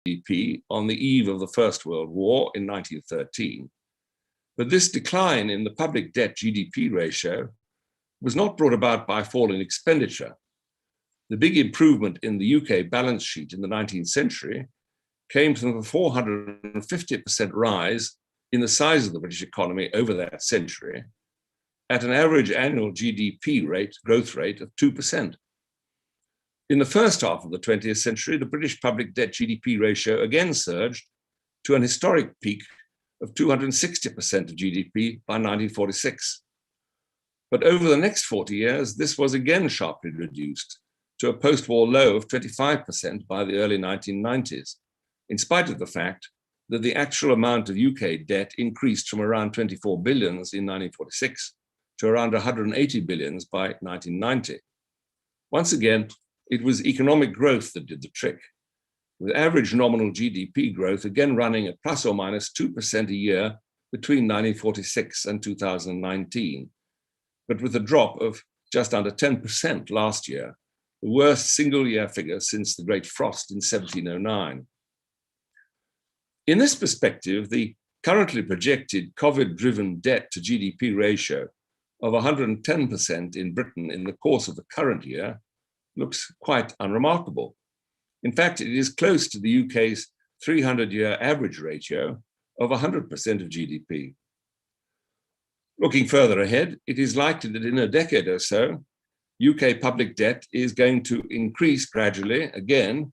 GDP on the eve of the First World War in 1913. But this decline in the public debt GDP ratio was not brought about by fall in expenditure. The big improvement in the UK balance sheet in the 19th century came from a 450% rise in the size of the British economy over that century, at an average annual GDP growth rate of 2%. In the first half of the 20th century, the British public debt GDP ratio again surged to an historic peak of 260% of GDP by 1946. But over the next 40 years, this was again sharply reduced to a post-war low of 25% by the early 1990s, in spite of the fact that the actual amount of UK debt increased from around 24 billions in 1946 to around 180 billions by 1990. Once again, it was economic growth that did the trick, with average nominal GDP growth again running at plus or minus 2% a year between 1946 and 2019, but with a drop of just under 10% last year, the worst single-year figure since the Great Frost in 1709. In this perspective, the currently projected COVID-driven debt to GDP ratio of 110% in Britain in the course of the current year looks quite unremarkable. In fact, it is close to the UK's 300-year average ratio of 100% of GDP. Looking further ahead, it is likely that in a decade or so, UK public debt is going to increase gradually again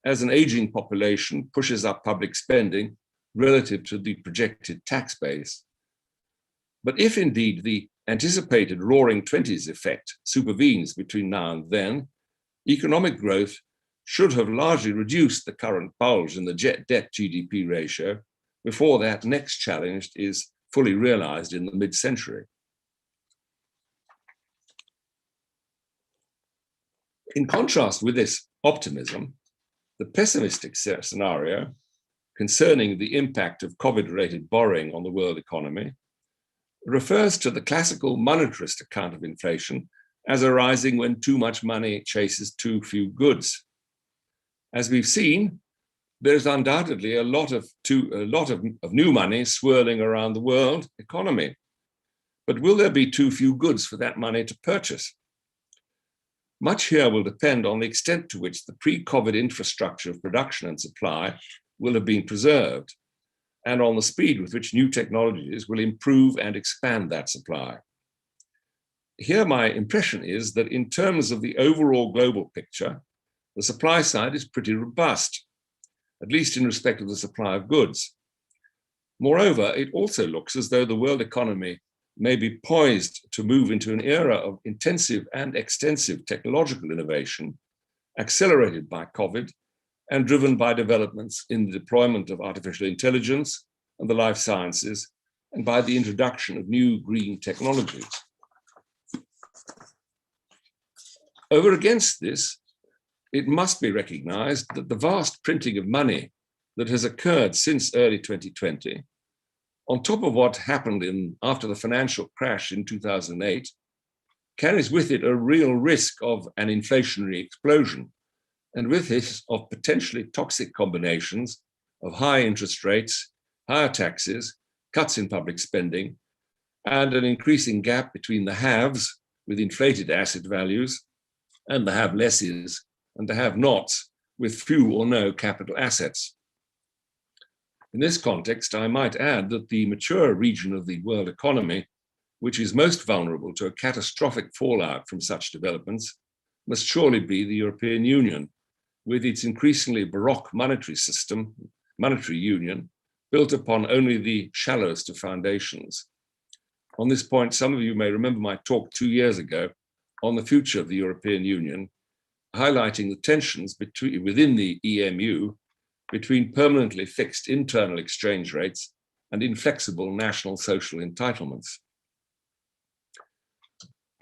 as an aging population pushes up public spending relative to the projected tax base. But if indeed the anticipated roaring 20s effect supervenes between now and then, economic growth should have largely reduced the current bulge in the debt GDP ratio before that next challenge is fully realized in the mid-century. In contrast with this optimism, the pessimistic scenario concerning the impact of COVID-related borrowing on the world economy refers to the classical monetarist account of inflation as arising when too much money chases too few goods. As we've seen, there's undoubtedly a lot of new money swirling around the world economy. But will there be too few goods for that money to purchase? Much here will depend on the extent to which the pre-COVID infrastructure of production and supply will have been preserved, and on the speed with which new technologies will improve and expand that supply. Here, my impression is that in terms of the overall global picture, the supply side is pretty robust, at least in respect of the supply of goods. Moreover, it also looks as though the world economy may be poised to move into an era of intensive and extensive technological innovation, accelerated by COVID and driven by developments in the deployment of artificial intelligence and the life sciences, and by the introduction of new green technologies. Over against this, it must be recognized that the vast printing of money that has occurred since early 2020, on top of what happened after the financial crash in 2008, carries with it a real risk of an inflationary explosion, and with this of potentially toxic combinations of high interest rates, higher taxes, cuts in public spending, and an increasing gap between the haves with inflated asset values and the have-lesses and the have-nots with few or no capital assets. In this context, I might add that the mature region of the world economy, which is most vulnerable to a catastrophic fallout from such developments, must surely be the European Union, with its increasingly baroque monetary system, monetary union, built upon only the shallowest of foundations. On this point, some of you may remember my talk 2 years ago on the future of the European Union, highlighting the tensions within the EMU between permanently fixed internal exchange rates and inflexible national social entitlements.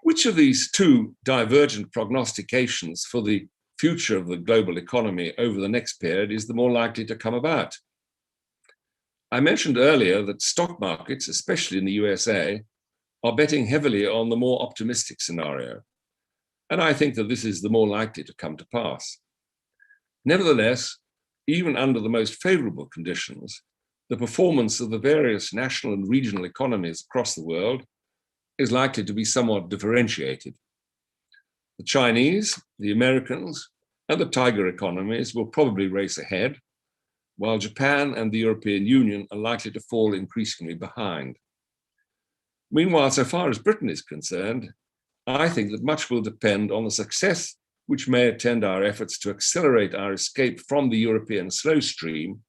Which of these two divergent prognostications for the future of the global economy over the next period is the more likely to come about? I mentioned earlier that stock markets, especially in the USA, are betting heavily on the more optimistic scenario, and I think that this is the more likely to come to pass. Nevertheless, even under the most favorable conditions, the performance of the various national and regional economies across the world is likely to be somewhat differentiated. The Chinese, the Americans, and the tiger economies will probably race ahead, while Japan and the European Union are likely to fall increasingly behind. Meanwhile, so far as Britain is concerned, I think that much will depend on the success which may attend our efforts to accelerate our escape from the European slow stream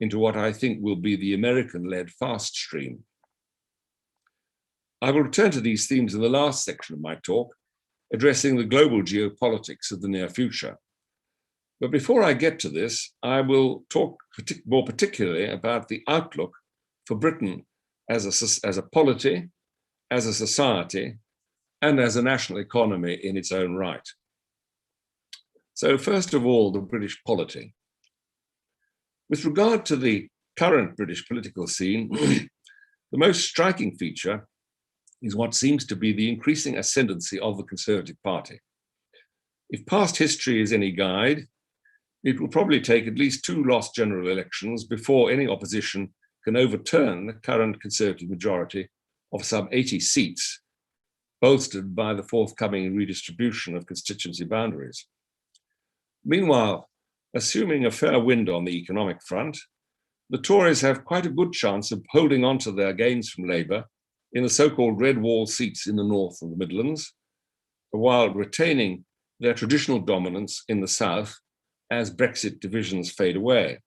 into what I think will be the American-led fast stream. I will return to these themes in the last section of my talk, addressing the global geopolitics of the near future. But before I get to this, I will talk more particularly about the outlook for Britain as a polity, as a society, and as a national economy in its own right. So first of all, the British polity. With regard to the current British political scene, the most striking feature is what seems to be the increasing ascendancy of the Conservative Party. If past history is any guide, it will probably take at least 2 lost general elections before any opposition can overturn the current Conservative majority of some 80 seats, bolstered by the forthcoming redistribution of constituency boundaries. Meanwhile, assuming a fair wind on the economic front, the Tories have quite a good chance of holding on to their gains from Labour in the so-called red wall seats in the North and the Midlands, while retaining their traditional dominance in the South as Brexit divisions fade away.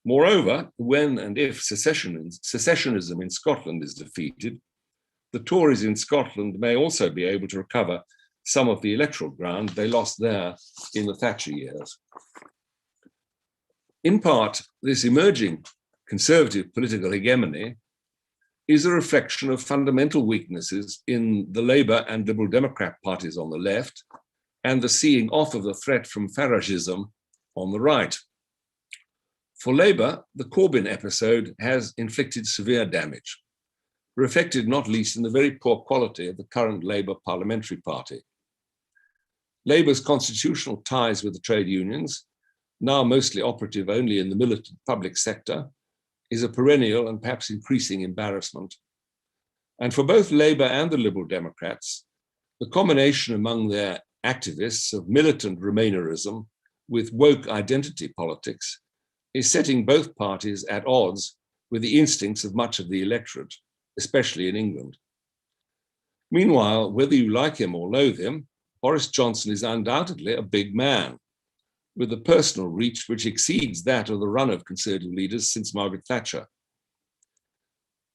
Moreover, when and if secessionism in Scotland is defeated, the Tories in Scotland may also be able to recover some of the electoral ground they lost there in the Thatcher years. In part, this emerging Conservative political hegemony is a reflection of fundamental weaknesses in the Labour and Liberal Democrat parties on the left, and the seeing off of the threat from Faragism on the right. For Labour, the Corbyn episode has inflicted severe damage, reflected not least in the very poor quality of the current Labour parliamentary party. Labour's constitutional ties with the trade unions, now mostly operative only in the militant public sector, is a perennial and perhaps increasing embarrassment. And for both Labour and the Liberal Democrats, the combination among their activists of militant Remainerism with woke identity politics is setting both parties at odds with the instincts of much of the electorate, especially in England. Meanwhile, whether you like him or loathe him, Boris Johnson is undoubtedly a big man, with a personal reach which exceeds that of the run of Conservative leaders since Margaret Thatcher.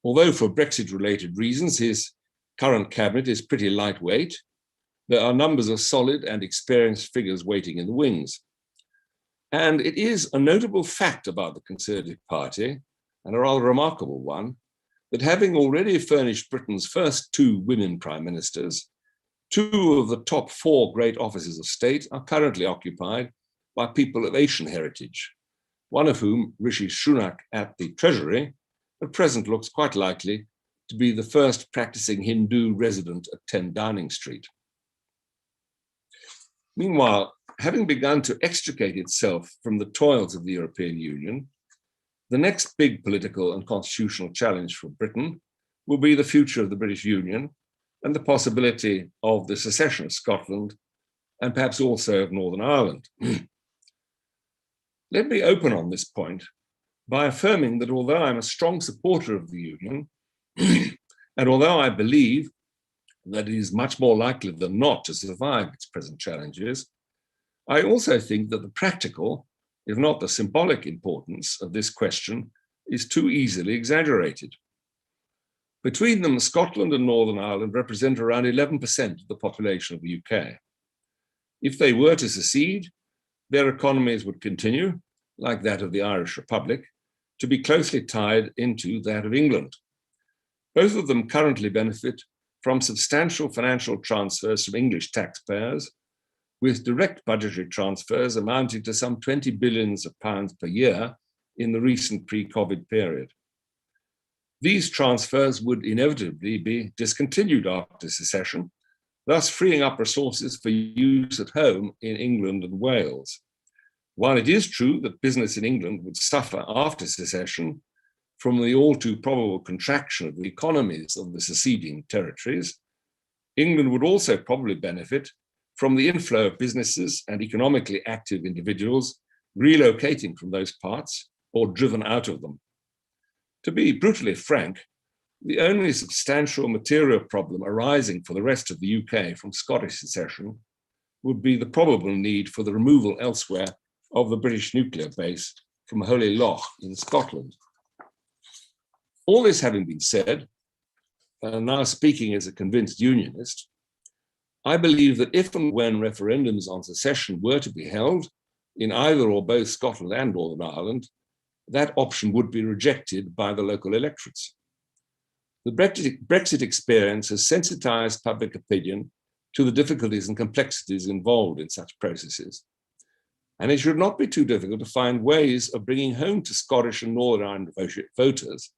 Although for Brexit-related reasons, his current cabinet is pretty lightweight, there are numbers of solid and experienced figures waiting in the wings. And it is a notable fact about the Conservative Party, and a rather remarkable one, that having already furnished Britain's first 2 women prime ministers, 2 of the top 4 great offices of state are currently occupied by people of Asian heritage, one of whom, Rishi Sunak at the Treasury, at present looks quite likely to be the first practicing Hindu resident at 10 Downing Street. Meanwhile, having begun to extricate itself from the toils of the European Union, the next big political and constitutional challenge for Britain will be the future of the British Union and the possibility of the secession of Scotland and perhaps also of Northern Ireland. Let me open on this point by affirming that although I'm a strong supporter of the Union, and although I believe that it is much more likely than not to survive its present challenges, I also think that the practical, if not the symbolic importance of this question is too easily exaggerated. Between them, Scotland and Northern Ireland represent around 11% of the population of the UK. If they were to secede, their economies would continue, like that of the Irish Republic, to be closely tied into that of England. Both of them currently benefit from substantial financial transfers from English taxpayers, with direct budgetary transfers amounting to some 20 billions of pounds per year in the recent pre-COVID period. These transfers would inevitably be discontinued after secession, thus freeing up resources for use at home in England and Wales. While it is true that business in England would suffer after secession from the all too probable contraction of the economies of the seceding territories, England would also probably benefit from the inflow of businesses and economically active individuals relocating from those parts or driven out of them. To be brutally frank, the only substantial material problem arising for the rest of the UK from Scottish secession would be the probable need for the removal elsewhere of the British nuclear base from Holy Loch in Scotland. All this having been said, and now speaking as a convinced unionist, I believe that if and when referendums on secession were to be held in either or both Scotland and Northern Ireland, that option would be rejected by the local electorates. The Brexit experience has sensitized public opinion to the difficulties and complexities involved in such processes. And it should not be too difficult to find ways of bringing home to Scottish and Northern Ireland voters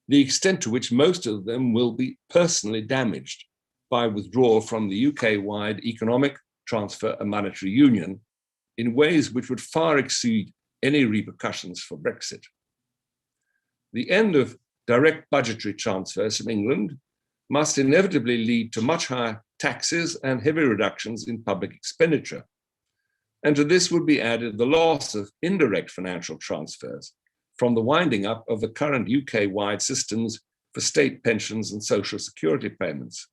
the extent to which most of them will be personally damaged by withdrawal from the UK-wide economic transfer and monetary union in ways which would far exceed any repercussions for Brexit. The end of direct budgetary transfers from England must inevitably lead to much higher taxes and heavy reductions in public expenditure. And to this would be added the loss of indirect financial transfers from the winding up of the current UK-wide systems for state pensions and social security payments.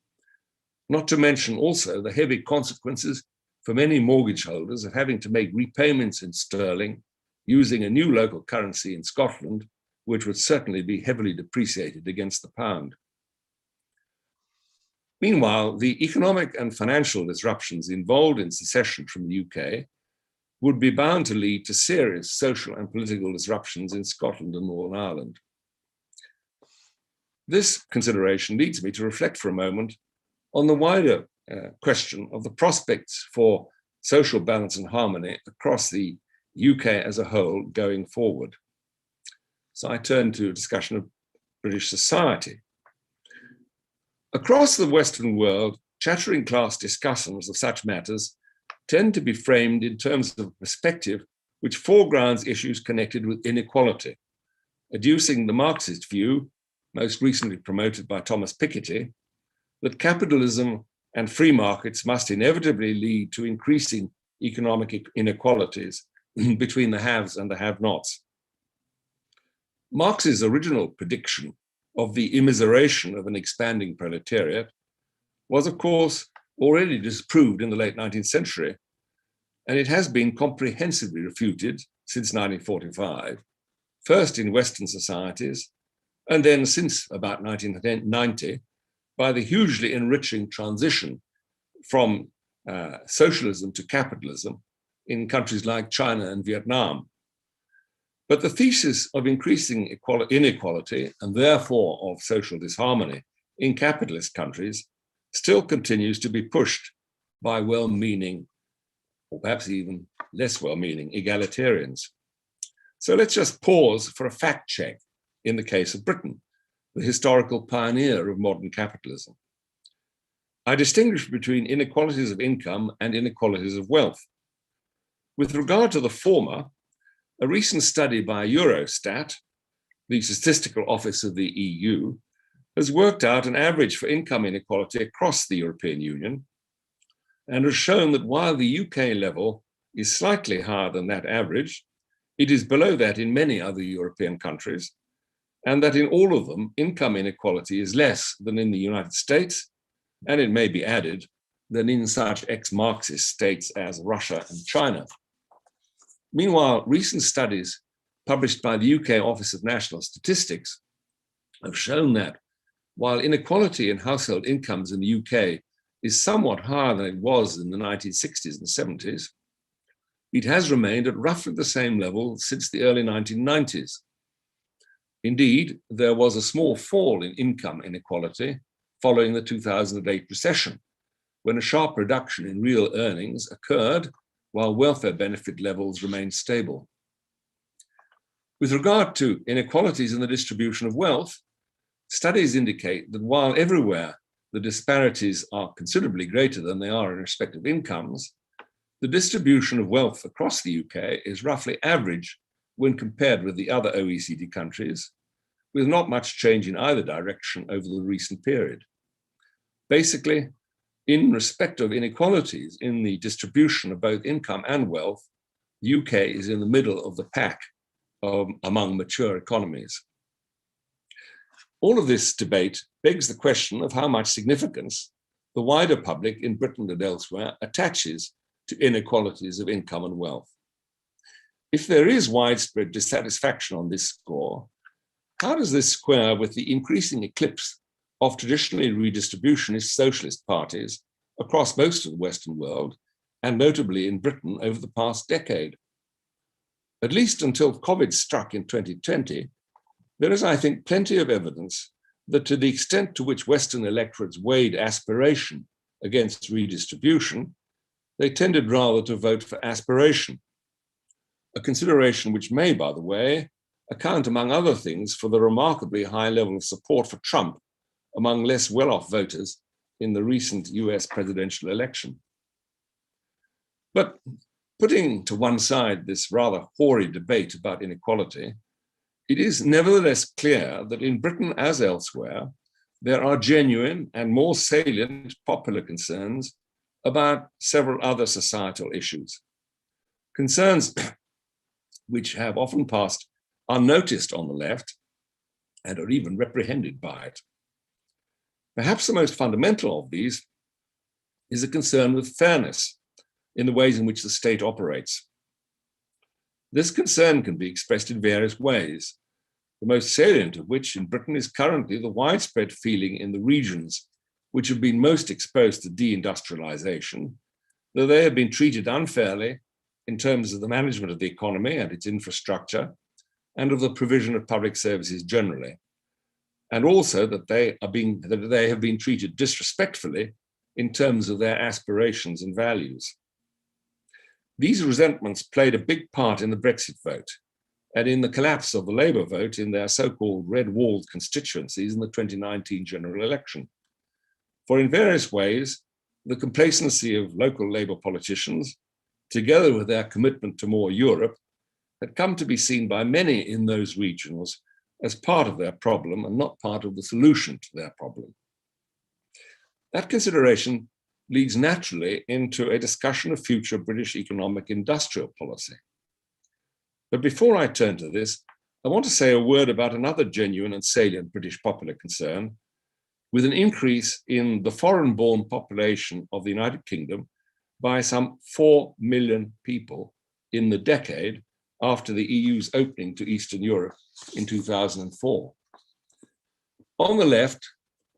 Not to mention also the heavy consequences for many mortgage holders of having to make repayments in sterling using a new local currency in Scotland, which would certainly be heavily depreciated against the pound. Meanwhile, the economic and financial disruptions involved in secession from the UK would be bound to lead to serious social and political disruptions in Scotland and Northern Ireland. This consideration leads me to reflect for a moment on the wider question of the prospects for social balance and harmony across the UK as a whole going forward. So I turn to a discussion of British society. Across the Western world, chattering class discussions of such matters tend to be framed in terms of a perspective which foregrounds issues connected with inequality, adducing the Marxist view, most recently promoted by Thomas Piketty, that capitalism and free markets must inevitably lead to increasing economic inequalities between the haves and the have-nots. Marx's original prediction of the immiseration of an expanding proletariat was, of course, already disproved in the late 19th century, and it has been comprehensively refuted since 1945, first in Western societies, and then since about 1990, by the hugely enriching transition from socialism to capitalism in countries like China and Vietnam. But the thesis of increasing inequality and therefore of social disharmony in capitalist countries still continues to be pushed by well-meaning, or perhaps even less well-meaning, egalitarians. So let's just pause for a fact check in the case of Britain, the historical pioneer of modern capitalism. I distinguish between inequalities of income and inequalities of wealth. With regard to the former, a recent study by Eurostat, the statistical office of the EU, has worked out an average for income inequality across the European Union and has shown that while the UK level is slightly higher than that average, it is below that in many other European countries, and that in all of them, income inequality is less than in the United States, and it may be added, than in such ex-Marxist states as Russia and China. Meanwhile, recent studies published by the UK Office of National Statistics have shown that while inequality in household incomes in the UK is somewhat higher than it was in the 1960s and 70s, it has remained at roughly the same level since the early 1990s. Indeed, there was a small fall in income inequality following the 2008 recession, when a sharp reduction in real earnings occurred while welfare benefit levels remained stable. With regard to inequalities in the distribution of wealth, studies indicate that while everywhere the disparities are considerably greater than they are in respect of incomes, the distribution of wealth across the UK is roughly average when compared with the other OECD countries, with not much change in either direction over the recent period. Basically, in respect of inequalities in the distribution of both income and wealth, the UK is in the middle of the pack among mature economies. All of this debate begs the question of how much significance the wider public in Britain and elsewhere attaches to inequalities of income and wealth. If there is widespread dissatisfaction on this score, how does this square with the increasing eclipse of traditionally redistributionist socialist parties across most of the Western world, and notably in Britain over the past decade? At least until COVID struck in 2020, there is, I think, plenty of evidence that to the extent to which Western electorates weighed aspiration against redistribution, they tended rather to vote for aspiration, a consideration which may, by the way, account, among other things, for the remarkably high level of support for Trump among less well-off voters in the recent US presidential election. But putting to one side this rather hoary debate about inequality, it is nevertheless clear that in Britain as elsewhere, there are genuine and more salient popular concerns about several other societal issues. Concerns which have often passed unnoticed on the left and are even reprehended by it. Perhaps the most fundamental of these is a concern with fairness in the ways in which the state operates. This concern can be expressed in various ways, the most salient of which in Britain is currently the widespread feeling in the regions which have been most exposed to deindustrialization, that they have been treated unfairly in terms of the management of the economy and its infrastructure, and of the provision of public services generally, and also that they have been treated disrespectfully in terms of their aspirations and values. These resentments played a big part in the Brexit vote and in the collapse of the Labour vote in their so-called red-walled constituencies in the 2019 general election. For in various ways, the complacency of local Labour politicians, together with their commitment to more Europe, had come to be seen by many in those regions as part of their problem and not part of the solution to their problem. That consideration leads naturally into a discussion of future British economic industrial policy. But before I turn to this, I want to say a word about another genuine and salient British popular concern, with an increase in the foreign-born population of the United Kingdom by some 4 million people in the decade after the EU's opening to Eastern Europe in 2004. On the left,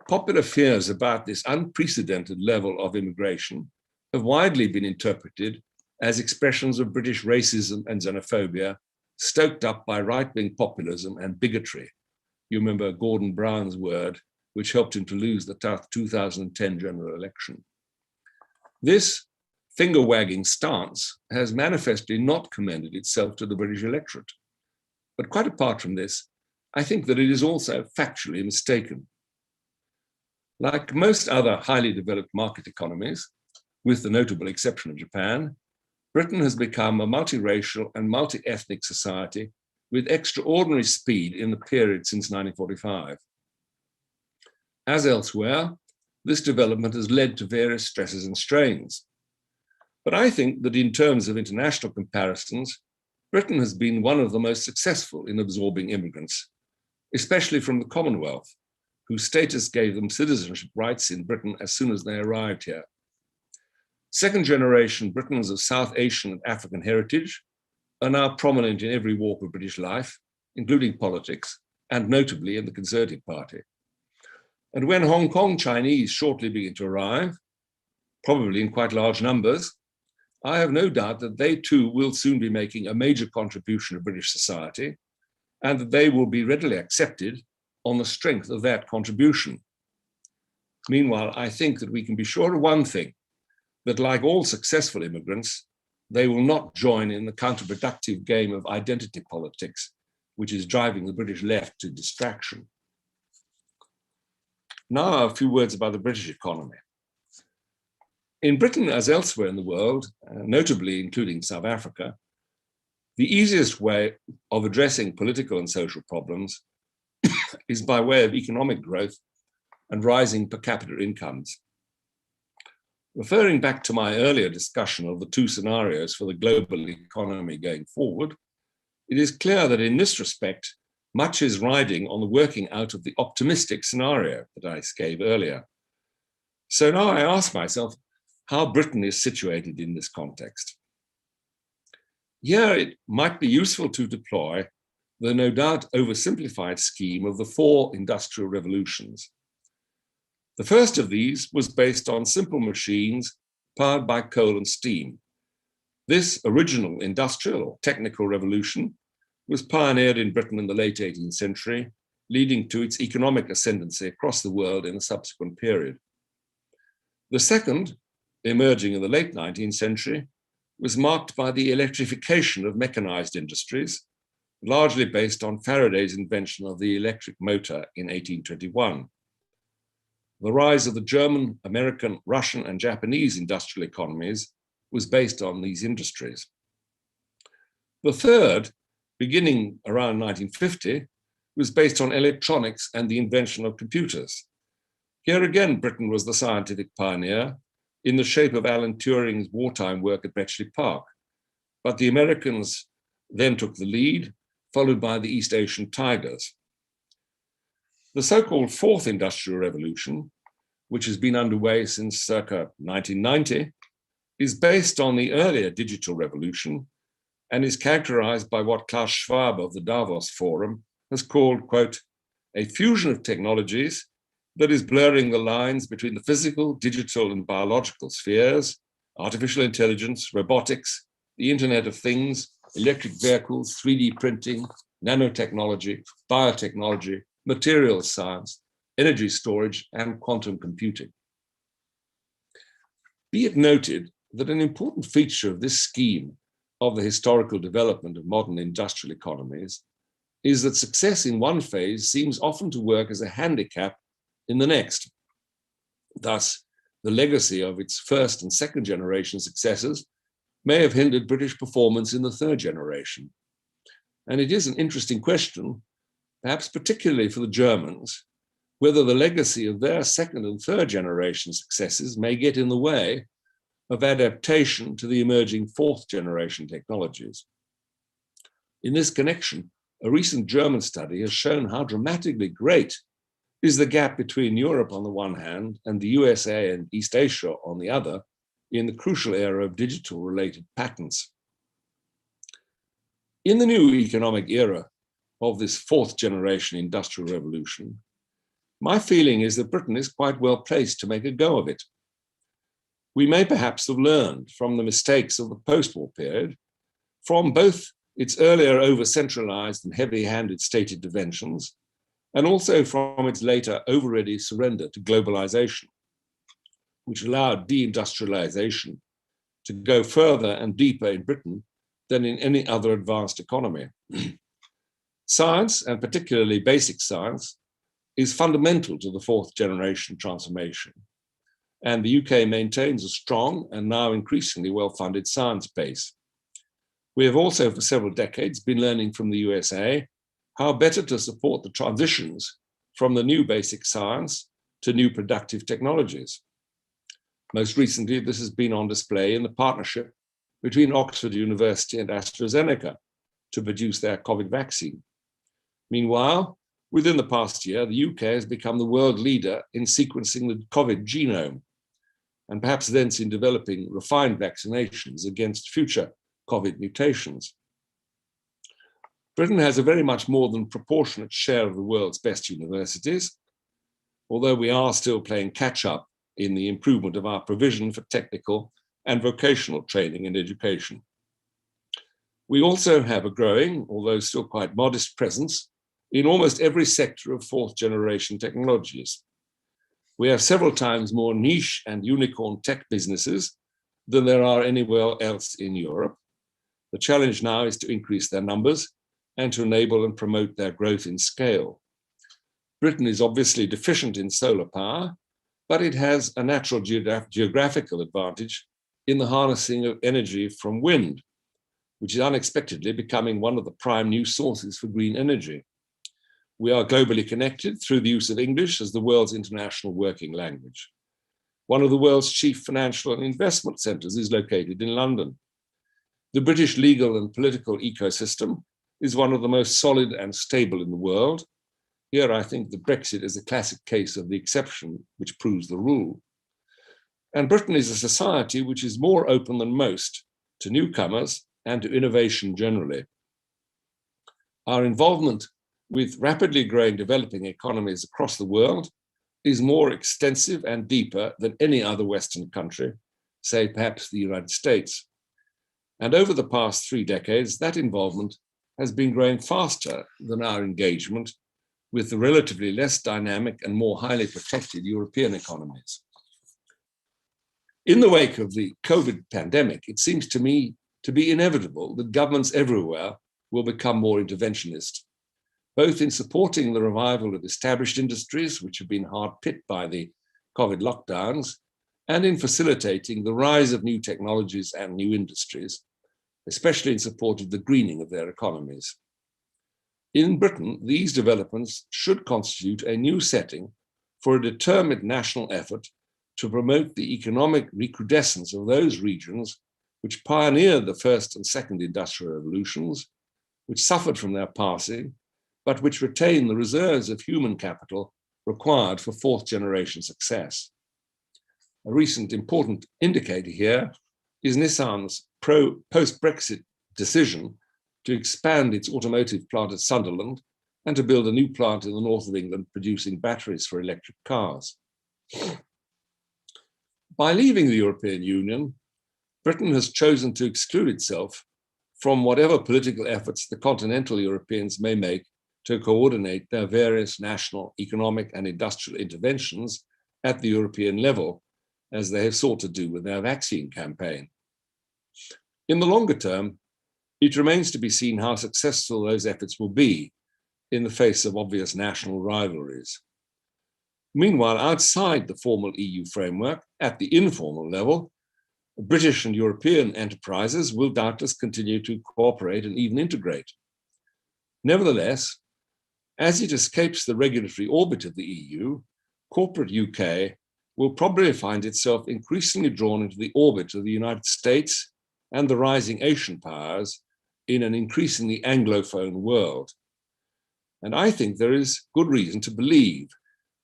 popular fears about this unprecedented level of immigration have widely been interpreted as expressions of British racism and xenophobia stoked up by right-wing populism and bigotry. You remember Gordon Brown's word, which helped him to lose the 2010 general election. This finger-wagging stance has manifestly not commended itself to the British electorate. But quite apart from this, I think that it is also factually mistaken. Like most other highly developed market economies, with the notable exception of Japan, Britain has become a multiracial and multi-ethnic society with extraordinary speed in the period since 1945. As elsewhere, this development has led to various stresses and strains. But I think that in terms of international comparisons, Britain has been one of the most successful in absorbing immigrants, especially from the Commonwealth, whose status gave them citizenship rights in Britain as soon as they arrived here. Second-generation Britons of South Asian and African heritage are now prominent in every walk of British life, including politics, and notably in the Conservative Party. And when Hong Kong Chinese shortly begin to arrive, probably in quite large numbers, I have no doubt that they too will soon be making a major contribution to British society, and that they will be readily accepted on the strength of that contribution. Meanwhile, I think that we can be sure of one thing, that like all successful immigrants, they will not join in the counterproductive game of identity politics, which is driving the British left to distraction. Now a few words about the British economy. In Britain, as elsewhere in the world, notably including South Africa, the easiest way of addressing political and social problems is by way of economic growth and rising per capita incomes. Referring back to my earlier discussion of the two scenarios for the global economy going forward, it is clear that in this respect, much is riding on the working out of the optimistic scenario that I gave earlier. So now I ask myself how Britain is situated in this context. Here it might be useful to deploy the no doubt oversimplified scheme of the four industrial revolutions. The first of these was based on simple machines powered by coal and steam. This original industrial or technical revolution was pioneered in Britain in the late 18th century, leading to its economic ascendancy across the world in a subsequent period. The second, emerging in the late 19th century, was marked by the electrification of mechanized industries, largely based on Faraday's invention of the electric motor in 1821. The rise of the German, American, Russian, and Japanese industrial economies was based on these industries. The third, beginning around 1950, was based on electronics and the invention of computers. Here again, Britain was the scientific pioneer in the shape of Alan Turing's wartime work at Bletchley Park. But the Americans then took the lead, followed by the East Asian tigers. The so-called fourth industrial revolution, which has been underway since circa 1990, is based on the earlier digital revolution and is characterized by what Klaus Schwab of the Davos Forum has called, quote, a fusion of technologies that is blurring the lines between the physical, digital, and biological spheres, artificial intelligence, robotics, the Internet of Things, electric vehicles, 3D printing, nanotechnology, biotechnology, materials science, energy storage, and quantum computing. Be it noted that an important feature of this scheme of the historical development of modern industrial economies is that success in one phase seems often to work as a handicap in the next. Thus, the legacy of its first and second generation successors may have hindered British performance in the third generation. And it is an interesting question, perhaps particularly for the Germans, whether the legacy of their second and third generation successes may get in the way of adaptation to the emerging fourth generation technologies. In this connection, a recent German study has shown how dramatically great is the gap between Europe on the one hand and the USA and East Asia on the other in the crucial era of digital-related patents. In the new economic era of this fourth generation industrial revolution, my feeling is that Britain is quite well placed to make a go of it. We may perhaps have learned from the mistakes of the post-war period, from both its earlier over-centralized and heavy-handed state interventions, and also from its later over-ready surrender to globalization, which allowed deindustrialization to go further and deeper in Britain than in any other advanced economy. Science, and particularly basic science, is fundamental to the fourth generation transformation. And the UK maintains a strong and now increasingly well-funded science base. We have also for several decades been learning from the USA how better to support the transitions from the new basic science to new productive technologies. Most recently, this has been on display in the partnership between Oxford University and AstraZeneca to produce their COVID vaccine. Meanwhile, within the past year, the UK has become the world leader in sequencing the COVID genome, and perhaps thence in developing refined vaccinations against future COVID mutations. Britain has a very much more than proportionate share of the world's best universities, although we are still playing catch up in the improvement of our provision for technical and vocational training and education. We also have a growing, although still quite modest, presence in almost every sector of fourth generation technologies. We have several times more niche and unicorn tech businesses than there are anywhere else in Europe. The challenge now is to increase their numbers and to enable and promote their growth in scale. Britain is obviously deficient in solar power, but it has a natural geographical advantage in the harnessing of energy from wind, which is unexpectedly becoming one of the prime new sources for green energy. We are globally connected through the use of English as the world's international working language. One of the world's chief financial and investment centers is located in London. The British legal and political ecosystem is one of the most solid and stable in the world. Here, I think that Brexit is a classic case of the exception which proves the rule. And Britain is a society which is more open than most to newcomers and to innovation generally. Our involvement with rapidly growing developing economies across the world is more extensive and deeper than any other Western country, say perhaps the United States. And over the past 3 decades, that involvement has been growing faster than our engagement with the relatively less dynamic and more highly protected European economies. In the wake of the COVID pandemic, it seems to me to be inevitable that governments everywhere will become more interventionist, both in supporting the revival of established industries, which have been hard hit by the COVID lockdowns, and in facilitating the rise of new technologies and new industries, especially in support of the greening of their economies. In Britain, these developments should constitute a new setting for a determined national effort to promote the economic recrudescence of those regions which pioneered the first and second industrial revolutions, which suffered from their passing, but which retain the reserves of human capital required for fourth generation success. A recent important indicator here is Nissan's post-Brexit decision to expand its automotive plant at Sunderland and to build a new plant in the north of England producing batteries for electric cars. By leaving the European Union, Britain has chosen to exclude itself from whatever political efforts the continental Europeans may make to coordinate their various national economic and industrial interventions at the European level, as they have sought to do with their vaccine campaign. In the longer term, it remains to be seen how successful those efforts will be in the face of obvious national rivalries. Meanwhile, outside the formal EU framework, at the informal level, British and European enterprises will doubtless continue to cooperate and even integrate. Nevertheless, as it escapes the regulatory orbit of the EU, corporate UK will probably find itself increasingly drawn into the orbit of the United States and the rising Asian powers in an increasingly Anglophone world. And I think there is good reason to believe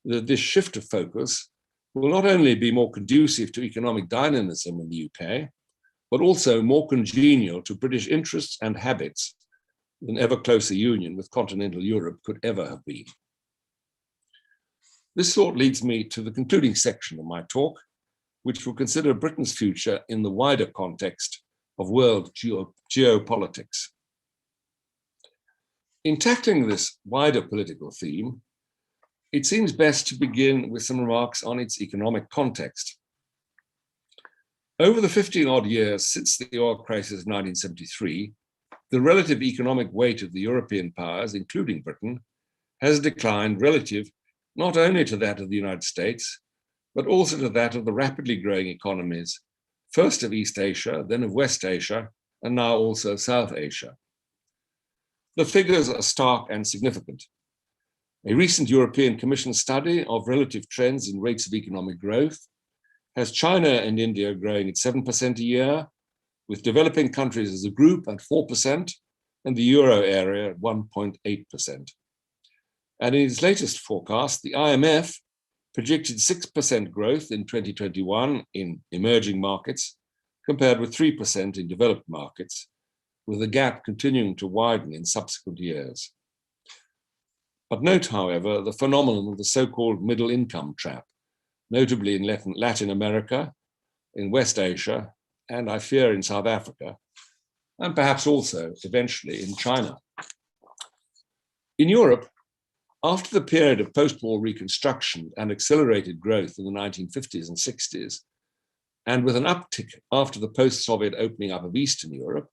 that this shift of focus will not only be more conducive to economic dynamism in the UK, but also more congenial to British interests and habits than ever closer union with continental Europe could ever have been. This thought leads me to the concluding section of my talk, which will consider Britain's future in the wider context of world geopolitics. In tackling this wider political theme, it seems best to begin with some remarks on its economic context. Over the 15-odd years since the oil crisis of 1973, the relative economic weight of the European powers, including Britain, has declined relative not only to that of the United States, but also to that of the rapidly growing economies, first of East Asia, then of West Asia, and now also South Asia. The figures are stark and significant. A recent European Commission study of relative trends in rates of economic growth has China and India growing at 7% a year, with developing countries as a group at 4% and the euro area at 1.8%. And in its latest forecast, the IMF predicted 6% growth in 2021 in emerging markets, compared with 3% in developed markets, with the gap continuing to widen in subsequent years. But note, however, the phenomenon of the so-called middle income trap, notably in Latin America, in West Asia, and I fear in South Africa, and perhaps also eventually in China. In Europe, after the period of post-war reconstruction and accelerated growth in the 1950s and 60s, and with an uptick after the post-Soviet opening up of Eastern Europe,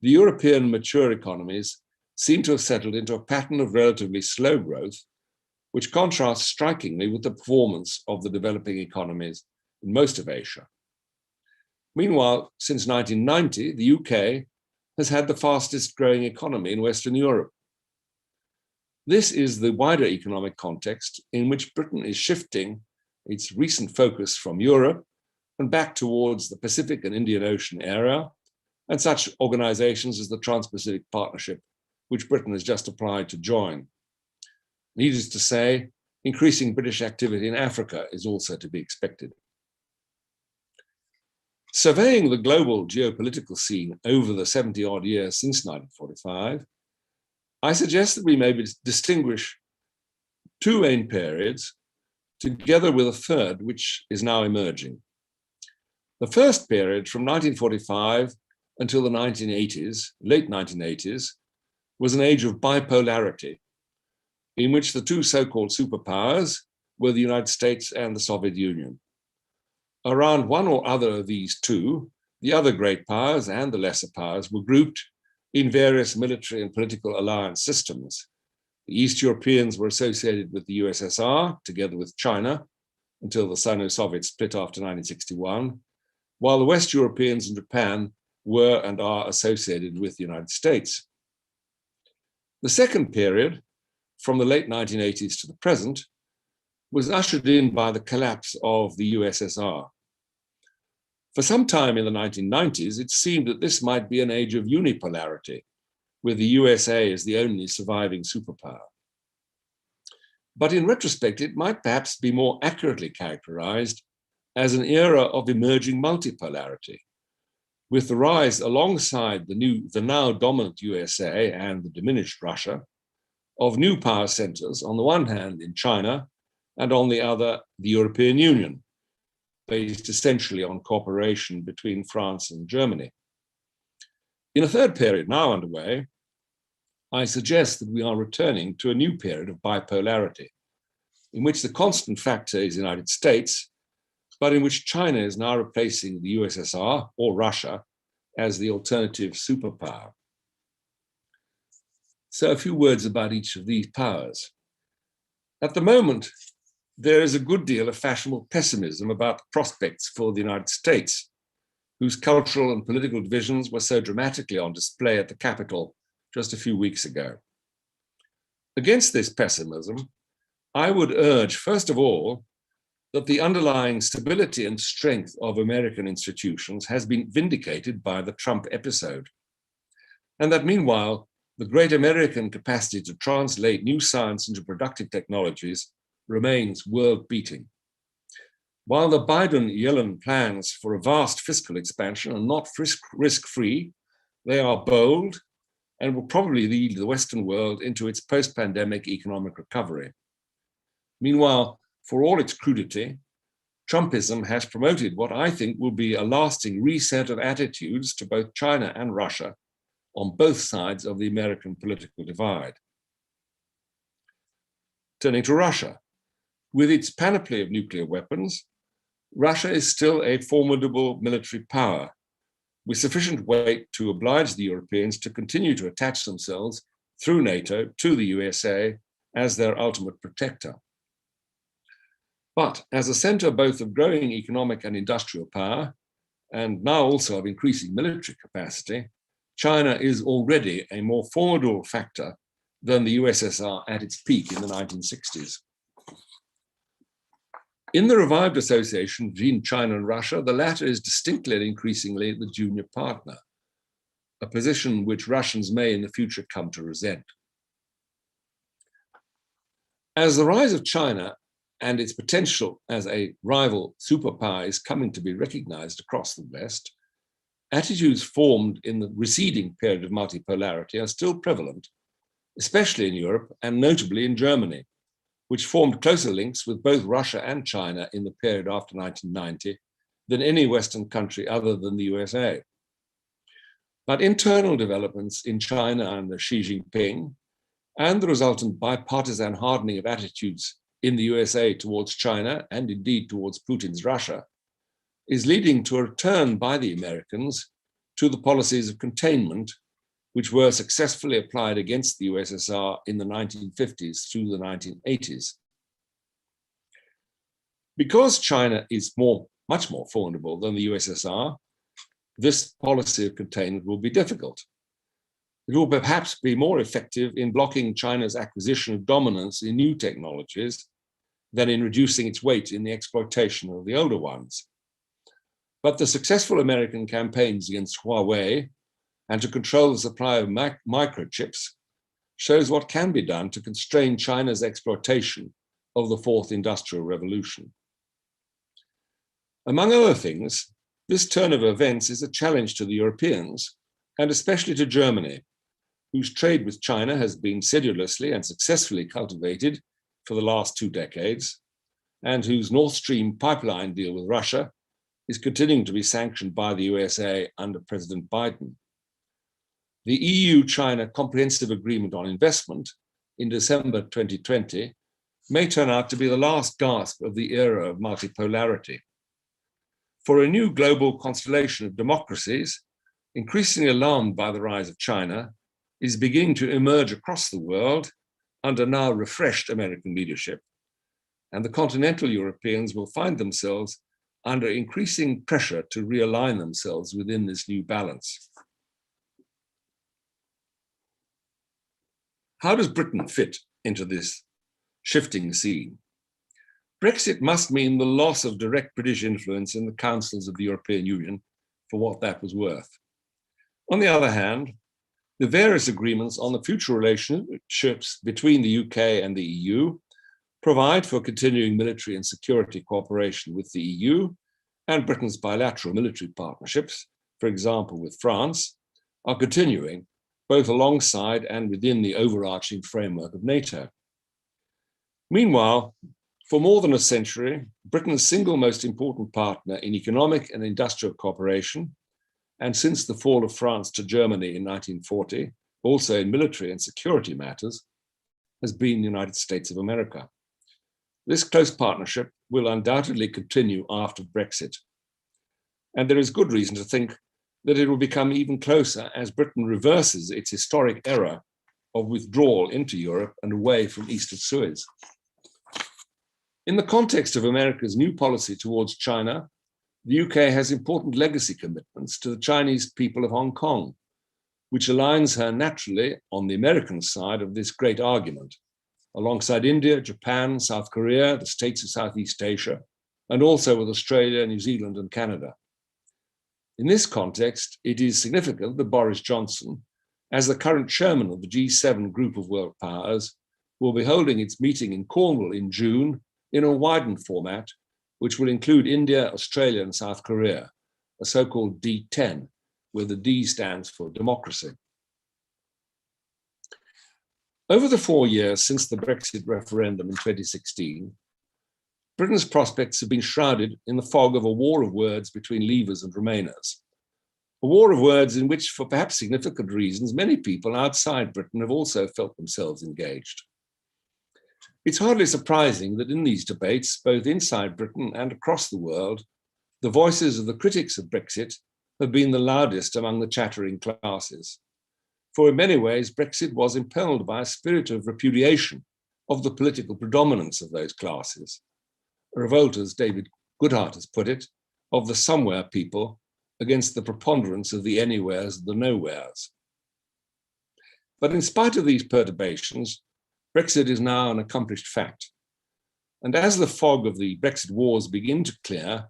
the European mature economies seem to have settled into a pattern of relatively slow growth, which contrasts strikingly with the performance of the developing economies in most of Asia. Meanwhile, since 1990, the UK has had the fastest growing economy in Western Europe. This is the wider economic context in which Britain is shifting its recent focus from Europe and back towards the Pacific and Indian Ocean area, and such organizations as the Trans-Pacific Partnership, which Britain has just applied to join. Needless to say, increasing British activity in Africa is also to be expected. Surveying the global geopolitical scene over the 70-odd years since 1945, I suggest that we may distinguish two main periods, together with a third, which is now emerging. The first period, from 1945 until the 1980s, late 1980s, was an age of bipolarity, in which the two so-called superpowers were the United States and the Soviet Union. Around one or other of these two, the other great powers and the lesser powers were grouped in various military and political alliance systems. The East Europeans were associated with the USSR, together with China, until the Sino-Soviet split after 1961, while the West Europeans and Japan were and are associated with the United States. The second period, from the late 1980s to the present, was ushered in by the collapse of the USSR. For some time in the 1990s, it seemed that this might be an age of unipolarity, with the USA as the only surviving superpower. But in retrospect, it might perhaps be more accurately characterized as an era of emerging multipolarity, with the rise alongside the now dominant USA and the diminished Russia of new power centers, on the one hand in China, and on the other, the European Union, based essentially on cooperation between France and Germany. In a third period now underway, I suggest that we are returning to a new period of bipolarity, in which the constant factor is the United States, but in which China is now replacing the USSR or Russia as the alternative superpower. So a few words about each of these powers. At the moment, there is a good deal of fashionable pessimism about the prospects for the United States, whose cultural and political divisions were so dramatically on display at the Capitol just a few weeks ago. Against this pessimism, I would urge, first of all, that the underlying stability and strength of American institutions has been vindicated by the Trump episode, and that meanwhile, the great American capacity to translate new science into productive technologies remains world-beating. While the Biden-Yellen plans for a vast fiscal expansion are not risk-free, they are bold and will probably lead the Western world into its post-pandemic economic recovery. Meanwhile, for all its crudity, Trumpism has promoted what I think will be a lasting reset of attitudes to both China and Russia on both sides of the American political divide. Turning to Russia, with its panoply of nuclear weapons, Russia is still a formidable military power, with sufficient weight to oblige the Europeans to continue to attach themselves through NATO to the USA as their ultimate protector. But as a center both of growing economic and industrial power, and now also of increasing military capacity, China is already a more formidable factor than the USSR at its peak in the 1960s. In the revived association between China and Russia, the latter is distinctly and increasingly the junior partner, a position which Russians may in the future come to resent. As the rise of China and its potential as a rival superpower is coming to be recognized across the West, attitudes formed in the receding period of multipolarity are still prevalent, especially in Europe and notably in Germany, which formed closer links with both Russia and China in the period after 1990 than any Western country other than the USA. But internal developments in China under Xi Jinping and the resultant bipartisan hardening of attitudes in the USA towards China and indeed towards Putin's Russia is leading to a return by the Americans to the policies of containment which were successfully applied against the USSR in the 1950s through the 1980s. Because China is much more formidable than the USSR, this policy of containment will be difficult. It will perhaps be more effective in blocking China's acquisition of dominance in new technologies than in reducing its weight in the exploitation of the older ones. But the successful American campaigns against Huawei and to control the supply of microchips shows what can be done to constrain China's exploitation of the fourth industrial revolution. Among other things, this turn of events is a challenge to the Europeans, and especially to Germany, whose trade with China has been sedulously and successfully cultivated for the last 2 decades, and whose Nord Stream pipeline deal with Russia is continuing to be sanctioned by the USA under President Biden. The EU-China Comprehensive Agreement on Investment in December 2020 may turn out to be the last gasp of the era of multipolarity. For a new global constellation of democracies, increasingly alarmed by the rise of China, is beginning to emerge across the world under now refreshed American leadership. And the continental Europeans will find themselves under increasing pressure to realign themselves within this new balance. How does Britain fit into this shifting scene? Brexit must mean the loss of direct British influence in the councils of the European Union, for what that was worth. On the other hand, the various agreements on the future relationships between the UK and the EU provide for continuing military and security cooperation with the EU, and Britain's bilateral military partnerships, for example with France, are continuing both alongside and within the overarching framework of NATO. Meanwhile, for more than a century, Britain's single most important partner in economic and industrial cooperation, and since the fall of France to Germany in 1940, also in military and security matters, has been the United States of America. This close partnership will undoubtedly continue after Brexit. And there is good reason to think that it will become even closer as Britain reverses its historic error of withdrawal into Europe and away from east of Suez. In the context of America's new policy towards China, the UK has important legacy commitments to the Chinese people of Hong Kong, which aligns her naturally on the American side of this great argument, alongside India, Japan, South Korea, the states of Southeast Asia, and also with Australia, New Zealand, and Canada. In this context, it is significant that Boris Johnson, as the current chairman of the G7 group of world powers, will be holding its meeting in Cornwall in June in a widened format, which will include India, Australia, and South Korea, a so-called D10, where the D stands for democracy. Over the 4 years since the Brexit referendum in 2016, Britain's prospects have been shrouded in the fog of a war of words between Leavers and Remainers. A war of words in which, for perhaps significant reasons, many people outside Britain have also felt themselves engaged. It's hardly surprising that in these debates, both inside Britain and across the world, the voices of the critics of Brexit have been the loudest among the chattering classes. For in many ways, Brexit was impelled by a spirit of repudiation of the political predominance of those classes. A revolt, as David Goodhart has put it, of the somewhere people against the preponderance of the anywheres and the nowheres. But in spite of these perturbations, Brexit is now an accomplished fact. And as the fog of the Brexit wars begin to clear,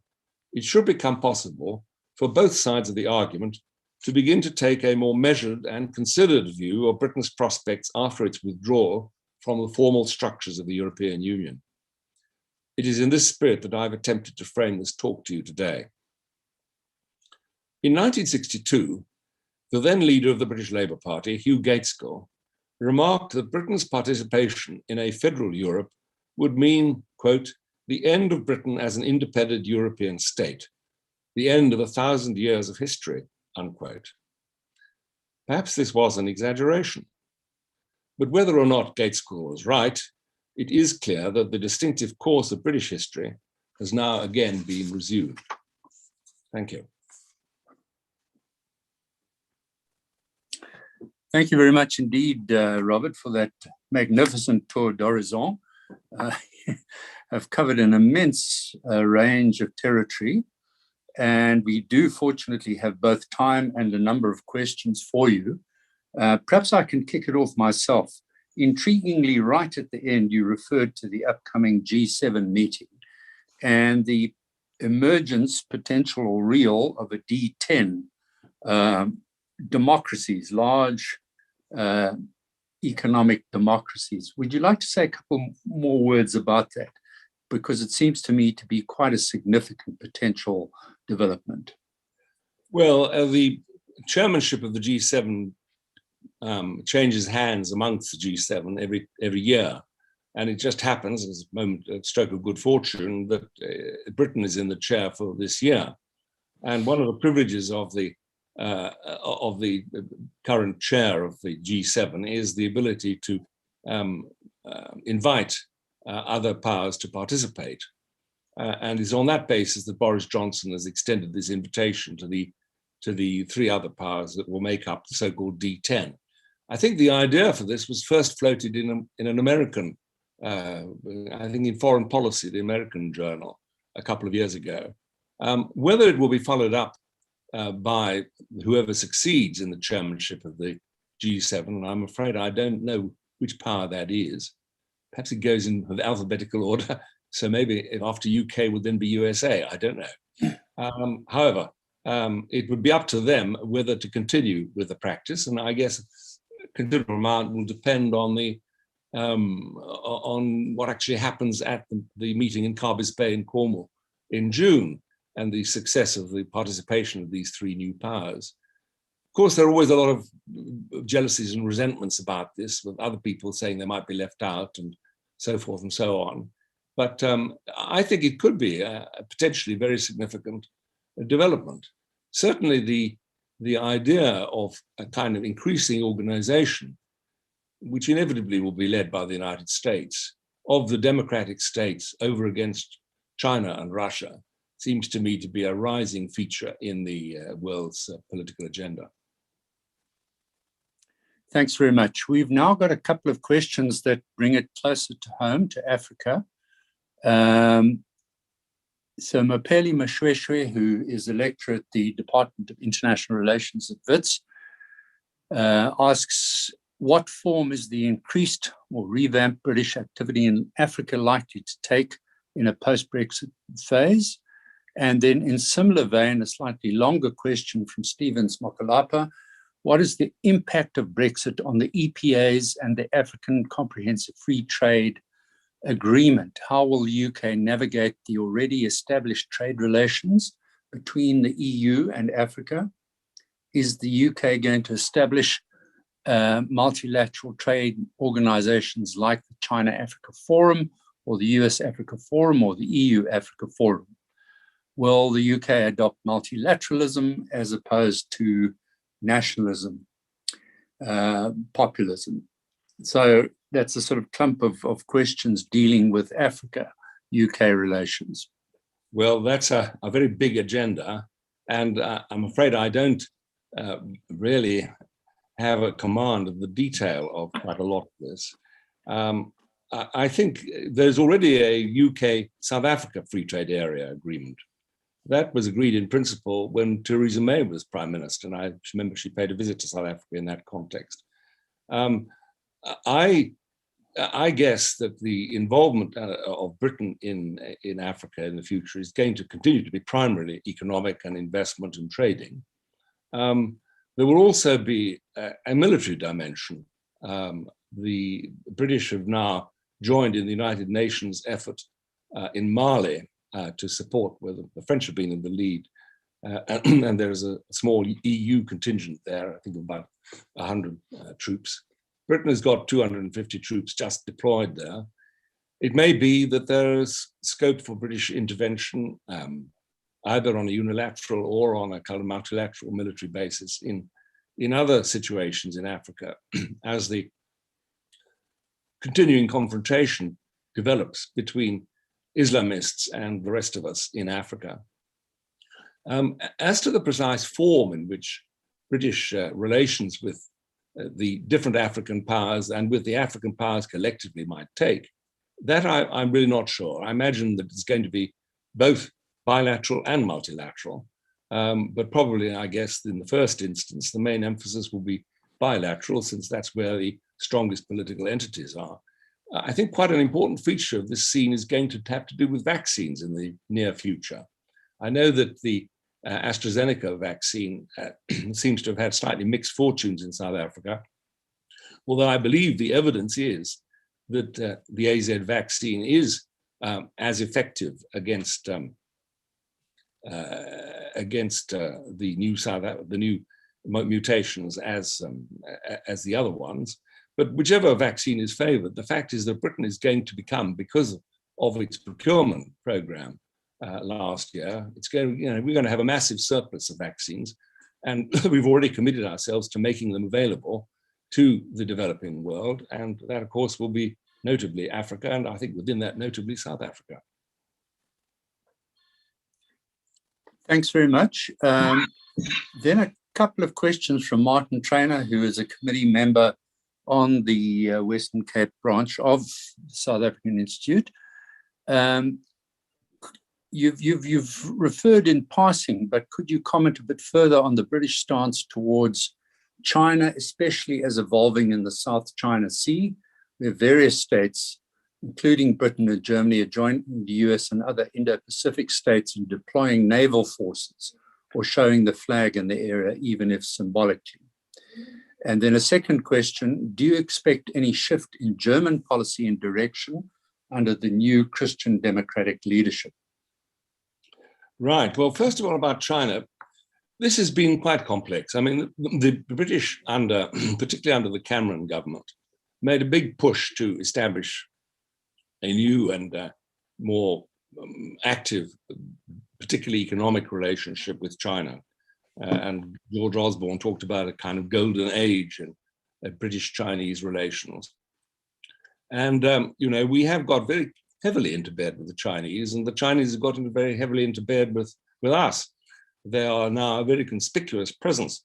it should become possible for both sides of the argument to begin to take a more measured and considered view of Britain's prospects after its withdrawal from the formal structures of the European Union. It is in this spirit that I've attempted to frame this talk to you today. In 1962, the then leader of the British Labour Party, Hugh Gaitskell, remarked that Britain's participation in a federal Europe would mean, quote, the end of Britain as an independent European state, the end of 1,000 years of history, unquote. Perhaps this was an exaggeration, but whether or not Gaitskell was right, it is clear that the distinctive course of British history has now again been resumed. Thank you. Thank you very much indeed, Robert, for that magnificent tour d'horizon. have covered an immense range of territory. And we do fortunately have both time and a number of questions for you. Perhaps I can kick it off myself. Intriguingly, right at the end, you referred to the upcoming G7 meeting and the emergence, potential or real, of a D10 democracies, large economic democracies. Would you like to say a couple more words about that? Because it seems to me to be quite a significant potential development. Well, the chairmanship of the G7 changes hands amongst the G7 every year. And it just happens, as a stroke of good fortune, that Britain is in the chair for this year. And one of the privileges of the current chair of the G7 is the ability to invite other powers to participate. And it's on that basis that Boris Johnson has extended this invitation to the three other powers that will make up the so-called D10. I think the idea for this was first floated in an American, I think in Foreign Policy, the American journal, a couple of years ago. Whether it will be followed up by whoever succeeds in the chairmanship of the G7, and I'm afraid I don't know which power that is. Perhaps it goes in the alphabetical order. So maybe if after UK would then be USA, I don't know. However, it would be up to them whether to continue with the practice. And I guess a considerable amount will depend on on what actually happens at the meeting in Carbis Bay in Cornwall in June and the success of the participation of these three new powers. Of course, there are always a lot of jealousies and resentments about this, with other people saying they might be left out and so forth and so on. But I think it could be a potentially very significant development. Certainly the idea of a kind of increasing organization, which inevitably will be led by the United States, of the democratic states over against China and Russia, seems to me to be a rising feature in the world's political agenda. Thanks very much. We've now got a couple of questions that bring it closer to home, to Africa. So Mapeli Mashweshwe, who is a lecturer at the Department of International Relations at WITS, asks, what form is the increased or revamped British activity in Africa likely to take in a post-Brexit phase? And then in similar vein, a slightly longer question from Stevens Mokalapa, what is the impact of Brexit on the EPAs and the African Comprehensive Free Trade Agreement? How will the UK navigate the already established trade relations between the EU and Africa? Is the UK going to establish multilateral trade organizations like the China-Africa Forum or the US-Africa Forum or the EU-Africa Forum? Will the UK adopt multilateralism as opposed to nationalism, populism? So that's a sort of clump of questions dealing with Africa-UK relations. Well, that's a very big agenda, and I'm afraid I don't really have a command of the detail of quite a lot of this. I think there's already a UK-South Africa free trade area agreement. That was agreed in principle when Theresa May was Prime Minister, and I remember she paid a visit to South Africa in that context. I guess that the involvement of Britain in Africa in the future is going to continue to be primarily economic and investment and trading. There will also be a military dimension. The British have now joined in the United Nations effort in Mali to support, where the French have been in the lead. And there's a small EU contingent there, I think about 100 troops. Britain has got 250 troops just deployed there. It may be that there is scope for British intervention, either on a unilateral or on a kind of multilateral military basis in other situations in Africa, as the continuing confrontation develops between Islamists and the rest of us in Africa. As to the precise form in which British relations with the different African powers and with the African powers collectively might take, That I'm really not sure. I imagine that it's going to be both bilateral and multilateral. But probably, I guess, in the first instance, the main emphasis will be bilateral, since that's where the strongest political entities are. I think quite an important feature of this scene is going to have to do with vaccines in the near future. I know that the AstraZeneca vaccine seems to have had slightly mixed fortunes in South Africa, although I believe the evidence is that the AZ vaccine is as effective against the new mutations as the other ones. But whichever vaccine is favored, the fact is that Britain is going to become, because of its procurement program last year, we're going to have a massive surplus of vaccines, and we've already committed ourselves to making them available to the developing world, and that, of course, will be notably Africa, and I think within that, notably South Africa. Thanks very much. Then a couple of questions from Martin Trainer, who is a committee member on the Western Cape branch of the South African Institute. You've referred in passing, but could you comment a bit further on the British stance towards China, especially as evolving in the South China Sea, where various states, including Britain and Germany, are joining the US and other Indo-Pacific states in deploying naval forces or showing the flag in the area, even if symbolically? And then a second question, do you expect any shift in German policy and direction under the new Christian democratic leadership? Right. Well, first of all, about China, this has been quite complex. I mean, the British, particularly under the Cameron government, made a big push to establish a new and more active, particularly economic relationship with China. And George Osborne talked about a kind of golden age in British-Chinese relations. And, we have got very heavily into bed with the Chinese, and the Chinese have gotten very heavily into bed with us. They are now a very conspicuous presence,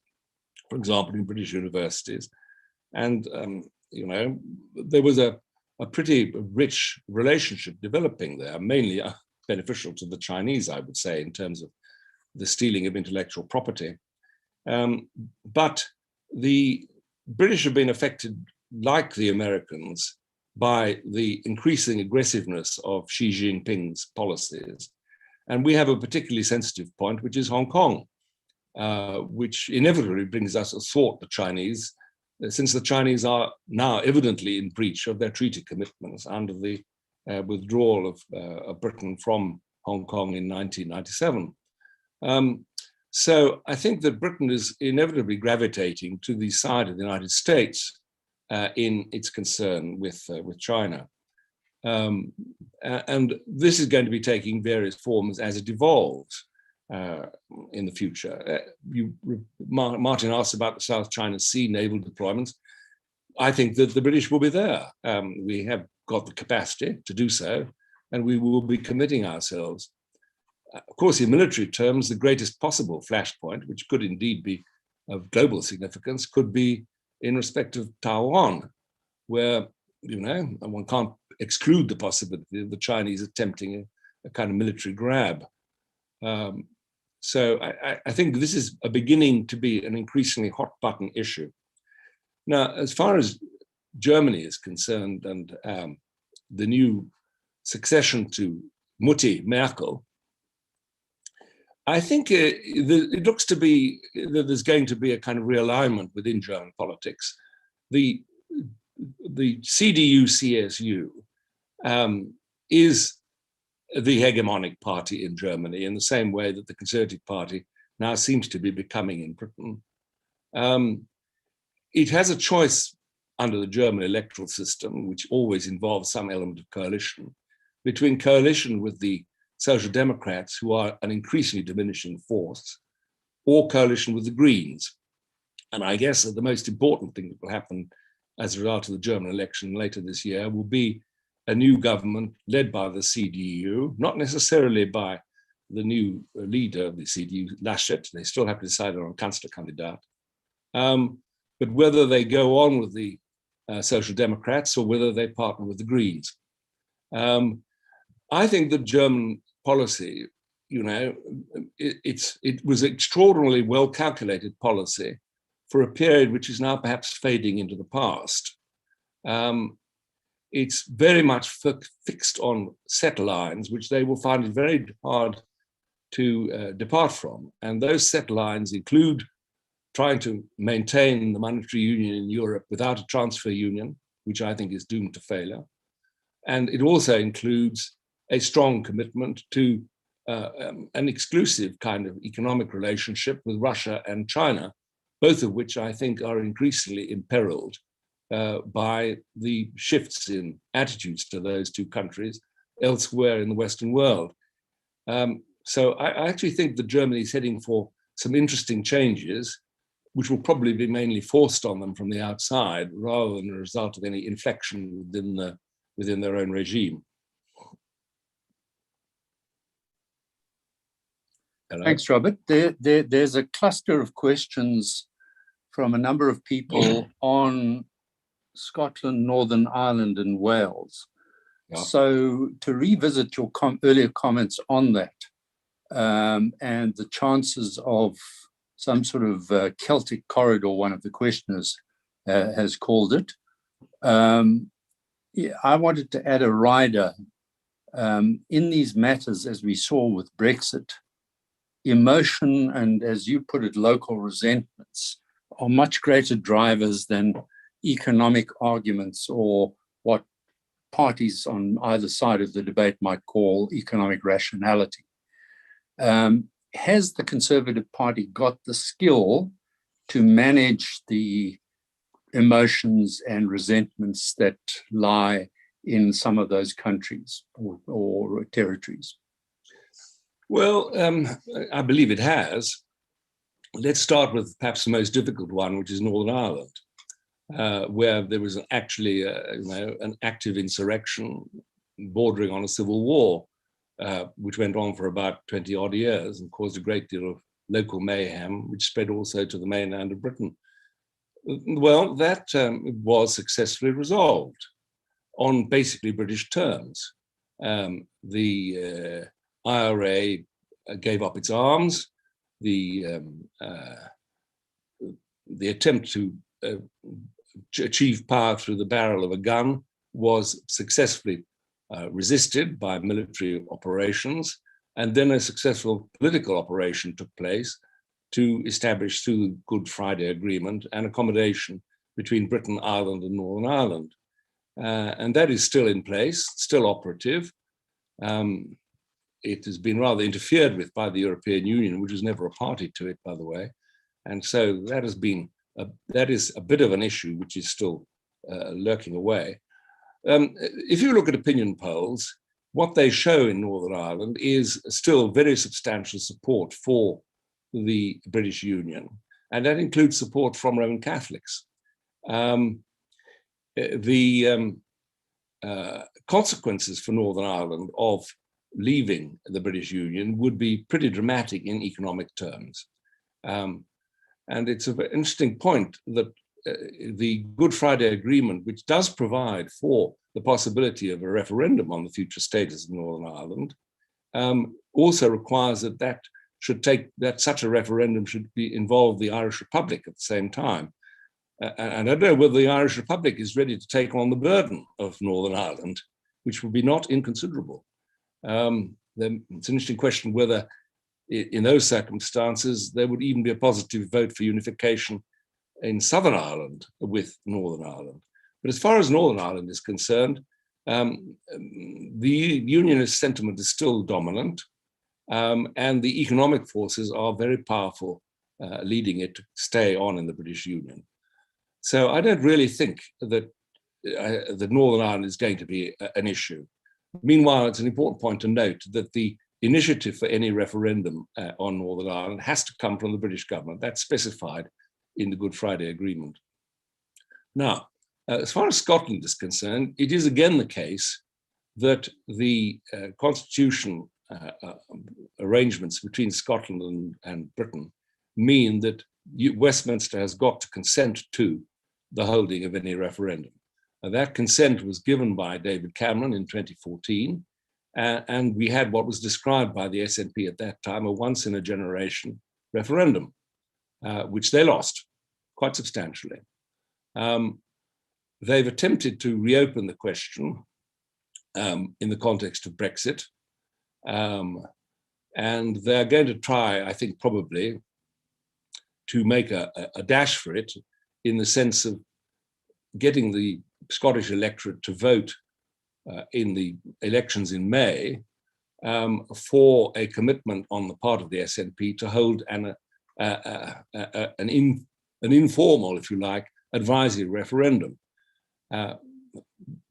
for example, in British universities. And, there was a pretty rich relationship developing there, mainly beneficial to the Chinese, I would say, in terms of the stealing of intellectual property. But the British have been affected, like the Americans, by the increasing aggressiveness of Xi Jinping's policies. And we have a particularly sensitive point, which is Hong Kong, which inevitably brings us athwart the Chinese, since the Chinese are now evidently in breach of their treaty commitments under the withdrawal of Britain from Hong Kong in 1997. So I think that Britain is inevitably gravitating to the side of the United States in its concern with China. And this is going to be taking various forms as it evolves in the future. Martin asked about the South China Sea naval deployments. I think that the British will be there. We have got the capacity to do so, and we will be committing ourselves. Of course, in military terms, the greatest possible flashpoint, which could indeed be of global significance, could be in respect of Taiwan, where, one can't exclude the possibility of the Chinese attempting a kind of military grab. So I think this is beginning to be an increasingly hot button issue. Now, as far as Germany is concerned, and the new succession to Mutti, Merkel, I think it looks to be that there's going to be a kind of realignment within German politics. The CDU-CSU is the hegemonic party in Germany in the same way that the Conservative Party now seems to be becoming in Britain. It has a choice under the German electoral system, which always involves some element of coalition, between coalition with the Social Democrats, who are an increasingly diminishing force, or coalition with the Greens. And I guess that the most important thing that will happen as a result of the German election later this year will be a new government led by the CDU, not necessarily by the new leader of the CDU, Laschet. They still have to decide on Kanzlerkandidat. But whether they go on with the Social Democrats or whether they partner with the Greens. I think the German policy, it was extraordinarily well calculated policy for a period which is now perhaps fading into the past. It's very much fixed on set lines, which they will find it very hard to depart from. And those set lines include trying to maintain the monetary union in Europe without a transfer union, which I think is doomed to failure. And it also includes a strong commitment to an exclusive kind of economic relationship with Russia and China, both of which I think are increasingly imperiled by the shifts in attitudes to those two countries elsewhere in the Western world. So I actually think that Germany is heading for some interesting changes, which will probably be mainly forced on them from the outside rather than a result of any inflection within their own regime. Hello? Thanks, Robert. There's a cluster of questions from a number of people on Scotland, Northern Ireland, and Wales. Yeah. So to revisit your earlier comments on that and the chances of some sort of Celtic corridor, one of the questioners has called it. I wanted to add a rider. In these matters, as we saw with Brexit, emotion and, as you put it, local resentments are much greater drivers than economic arguments or what parties on either side of the debate might call economic rationality. Has the Conservative Party got the skill to manage the emotions and resentments that lie in some of those countries or territories? Well, I believe it has. Let's start with perhaps the most difficult one, which is Northern Ireland, where there was actually an active insurrection bordering on a civil war, which went on for about 20 odd years and caused a great deal of local mayhem, which spread also to the mainland of Britain. Well, that was successfully resolved on basically British terms. The IRA gave up its arms. The attempt to achieve power through the barrel of a gun was successfully resisted by military operations, and then a successful political operation took place to establish through the Good Friday Agreement an accommodation between Britain, Ireland, and Northern Ireland. And that is still in place, still operative. It has been rather interfered with by the European Union, which was never a party to it, by the way. And so that is a bit of an issue which is still lurking away. If you look at opinion polls, what they show in Northern Ireland is still very substantial support for the British Union, and that includes support from Roman Catholics. The consequences for Northern Ireland of leaving the British Union would be pretty dramatic in economic terms. And it's an interesting point that the Good Friday Agreement, which does provide for the possibility of a referendum on the future status of Northern Ireland, also requires that such a referendum should involve the Irish Republic at the same time. And I don't know whether the Irish Republic is ready to take on the burden of Northern Ireland, which would be not inconsiderable. It's an interesting question whether in those circumstances there would even be a positive vote for unification in Southern Ireland with Northern Ireland. But as far as Northern Ireland is concerned, the unionist sentiment is still dominant, and the economic forces are very powerful, leading it to stay on in the British Union. So I don't really think that Northern Ireland is going to be an issue. Meanwhile, it's an important point to note that the initiative for any referendum on Northern Ireland has to come from the British government. That's specified in the Good Friday Agreement. Now, as far as Scotland is concerned, it is again the case that the constitution arrangements between Scotland and Britain mean that Westminster has got to consent to the holding of any referendum. That consent was given by David Cameron in 2014, and we had what was described by the SNP at that time a once-in-a-generation referendum, which they lost quite substantially. They've attempted to reopen the question in the context of Brexit, and they're going to try, I think, probably to make a dash for it in the sense of getting the Scottish electorate to vote in the elections in May for a commitment on the part of the SNP to hold an informal, if you like, advisory referendum.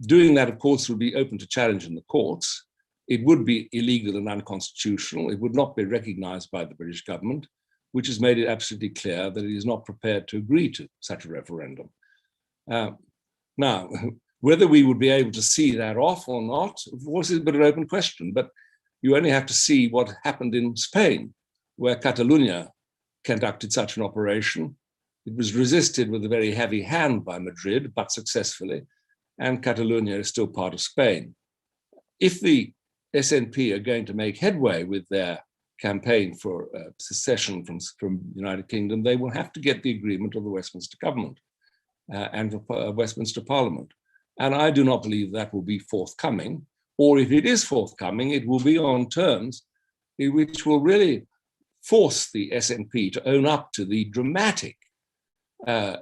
Doing that, of course, would be open to challenge in the courts. It would be illegal and unconstitutional. It would not be recognized by the British government, which has made it absolutely clear that it is not prepared to agree to such a referendum. Now, whether we would be able to see that off or not, of course, is a bit of an open question, but you only have to see what happened in Spain, where Catalonia conducted such an operation. It was resisted with a very heavy hand by Madrid, but successfully, and Catalonia is still part of Spain. If the SNP are going to make headway with their campaign for secession from the United Kingdom, they will have to get the agreement of the Westminster government and the Westminster Parliament. And I do not believe that will be forthcoming, or if it is forthcoming, it will be on terms which will really force the SNP to own up to the dramatic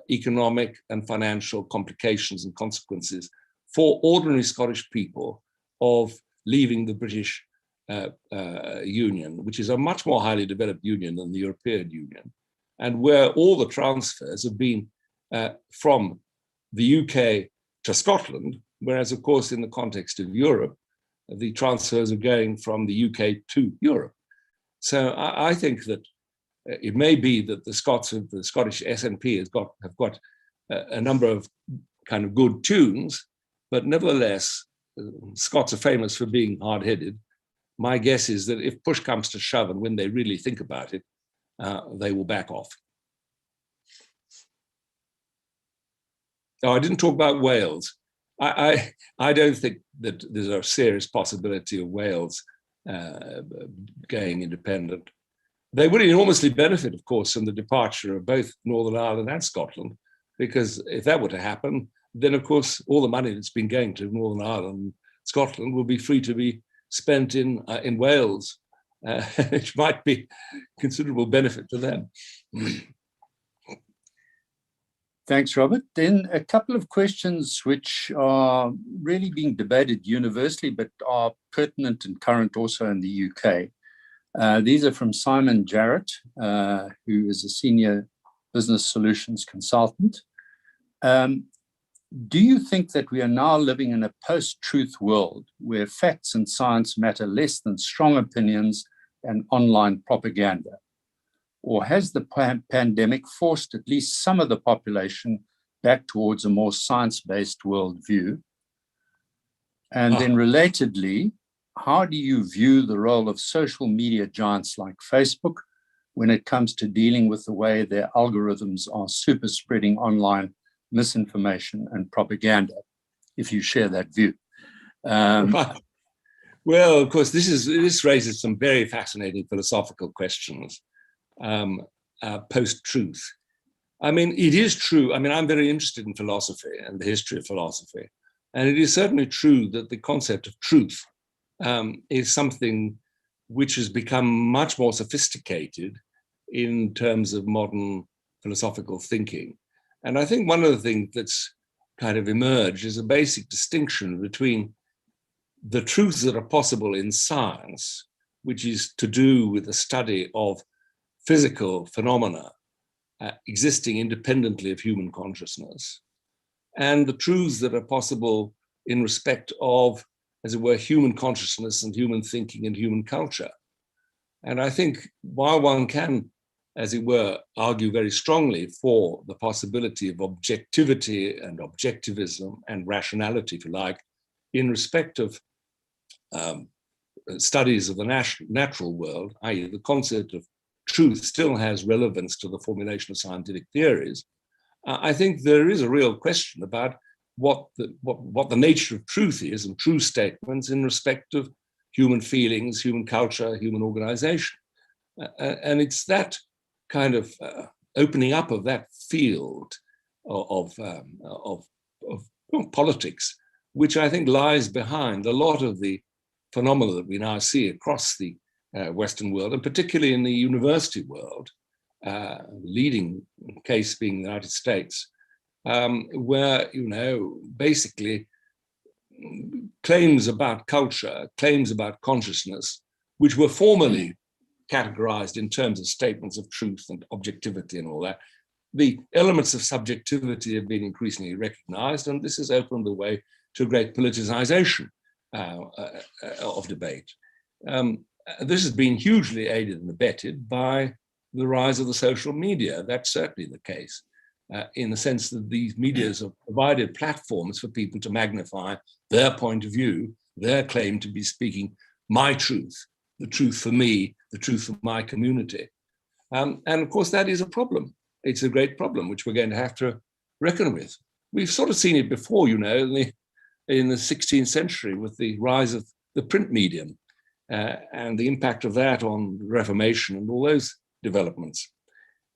economic and financial complications and consequences for ordinary Scottish people of leaving the British Union, which is a much more highly developed union than the European Union, and where all the transfers have been from the UK to Scotland, whereas, of course, in the context of Europe, the transfers are going from the UK to Europe. So I think that it may be that the Scottish SNP have got a number of kind of good tunes, but nevertheless, Scots are famous for being hard-headed. My guess is that if push comes to shove and when they really think about it, they will back off. Oh, I didn't talk about Wales. I don't think that there's a serious possibility of Wales going independent. They would enormously benefit, of course, from the departure of both Northern Ireland and Scotland, because if that were to happen, then, of course, all the money that's been going to Northern Ireland and Scotland will be free to be spent in Wales, which might be considerable benefit to them. Thanks, Robert. Then a couple of questions which are really being debated universally, but are pertinent and current also in the UK. These are from Simon Jarrett, who is a senior business solutions consultant. Do you think that we are now living in a post-truth world where facts and science matter less than strong opinions and online propaganda? Or has the pandemic forced at least some of the population back towards a more science-based worldview? And then relatedly, how do you view the role of social media giants like Facebook when it comes to dealing with the way their algorithms are super spreading online misinformation and propaganda, if you share that view? Well, of course, this raises some very fascinating philosophical questions. Post-truth. I mean, it is true. I mean, I'm very interested in philosophy and the history of philosophy. And it is certainly true that the concept of truth is something which has become much more sophisticated in terms of modern philosophical thinking. And I think one of the things that's kind of emerged is a basic distinction between the truths that are possible in science, which is to do with the study of physical phenomena existing independently of human consciousness, and the truths that are possible in respect of, as it were, human consciousness and human thinking and human culture. And I think while one can, as it were, argue very strongly for the possibility of objectivity and objectivism and rationality, if you like, in respect of studies of the natural world, i.e. the concept of truth still has relevance to the formulation of scientific theories, I think there is a real question about what the nature of truth is and true statements in respect of human feelings, human culture, human organization. And it's that kind of opening up of that field of politics, which I think lies behind a lot of the phenomena that we now see across the Western world, and particularly in the university world, leading case being the United States, where, basically claims about culture, claims about consciousness, which were formerly categorized in terms of statements of truth and objectivity and all that, the elements of subjectivity have been increasingly recognized, and this has opened the way to a great politicization of debate. This has been hugely aided and abetted by the rise of the social media. That's certainly the case, in the sense that these medias have provided platforms for people to magnify their point of view, their claim to be speaking my truth, the truth for me, the truth for my community. And of course, that is a problem. It's a great problem, which we're going to have to reckon with. We've sort of seen it before, in the 16th century with the rise of the print medium and the impact of that on the Reformation and all those developments.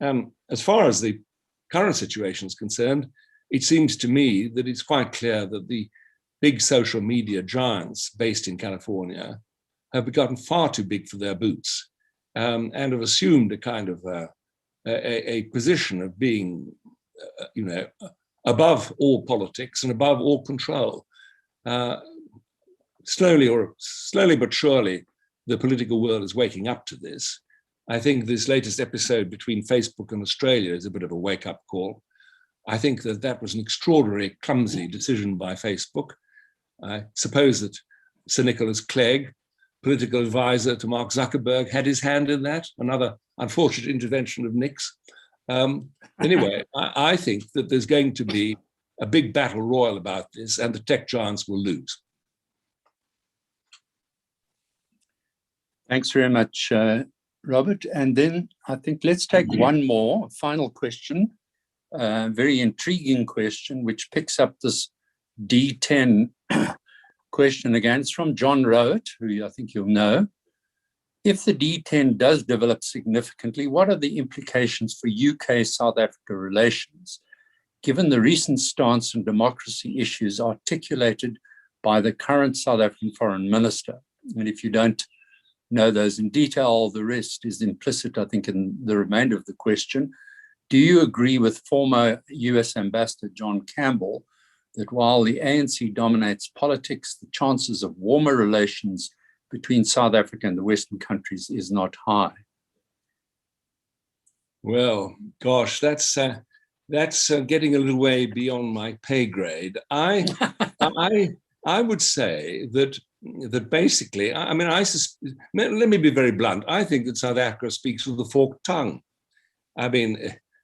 As far as the current situation is concerned, it seems to me that it's quite clear that the big social media giants based in California have gotten far too big for their boots, and have assumed a kind of a position of being, above all politics and above all control. Slowly but surely, the political world is waking up to this. I think this latest episode between Facebook and Australia is a bit of a wake-up call. I think that was an extraordinary, clumsy decision by Facebook. I suppose that Sir Nicholas Clegg, political advisor to Mark Zuckerberg, had his hand in that, another unfortunate intervention of Nick's. Anyway, I think that there's going to be a big battle royal about this, and the tech giants will lose. Thanks very much, Robert. And then I think let's take one more final question, very intriguing question, which picks up this D10 question again. It's from John Rowett, who I think you'll know. If the D10 does develop significantly, what are the implications for UK-South Africa relations, given the recent stance on democracy issues articulated by the current South African Foreign Minister? And if you don't know those in detail, the rest is implicit, I think, in the remainder of the question. Do you agree with former US Ambassador John Campbell that while the ANC dominates politics, the chances of warmer relations between South Africa and the Western countries is not high? Well, gosh, that's getting a little way beyond my pay grade. I would say that basically, let me be very blunt. I think that South Africa speaks with a forked tongue. I mean,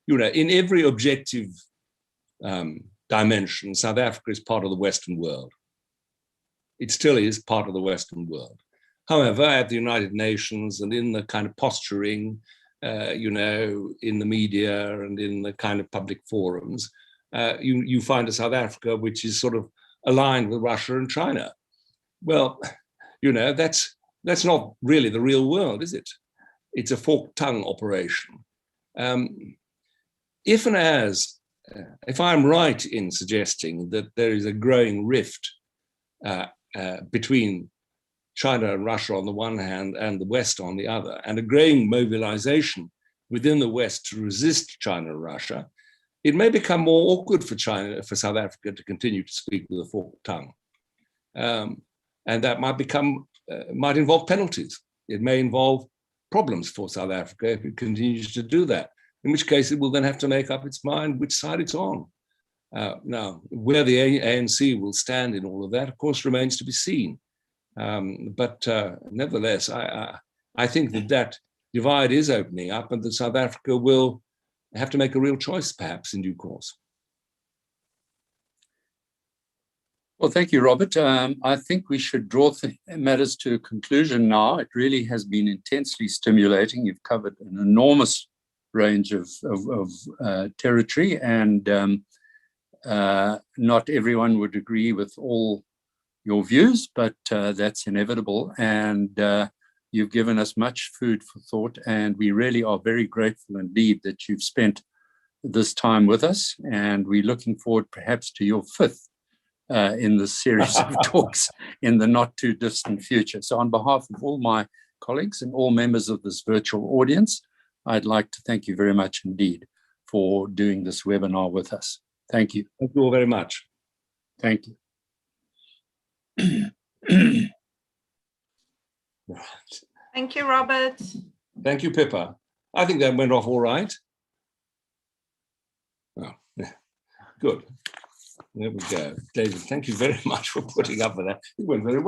in every objective dimension, South Africa is part of the Western world. It still is part of the Western world. However, at the United Nations and in the kind of posturing, in the media and in the kind of public forums, you find a South Africa which is sort of aligned with Russia and China. Well, that's not really the real world, is it? It's a forked tongue operation. If I'm right in suggesting that there is a growing rift between China and Russia on the one hand and the West on the other, and a growing mobilization within the West to resist China and Russia, it may become more awkward for South Africa to continue to speak with a forked tongue. And that might involve penalties. It may involve problems for South Africa if it continues to do that, in which case it will then have to make up its mind which side it's on. Now, where the ANC will stand in all of that, of course, remains to be seen. But nevertheless, I think that divide is opening up and that South Africa will have to make a real choice, perhaps, in due course. Well, thank you, Robert. I think we should draw matters to a conclusion now. It really has been intensely stimulating. You've covered an enormous range of territory, and Not everyone would agree with all your views, but that's inevitable. And you've given us much food for thought, and we really are very grateful indeed that you've spent this time with us. And we're looking forward perhaps to your fifth in this series of talks in the not too distant future. So on behalf of all my colleagues and all members of this virtual audience, I'd like to thank you very much indeed for doing this webinar with us. Thank you. Thank you all very much. Thank you. Thank you, Robert. Thank you, Pippa. I think that went off all right. Oh, yeah. Good. There we go. David, thank you very much for putting up with that. It went very well.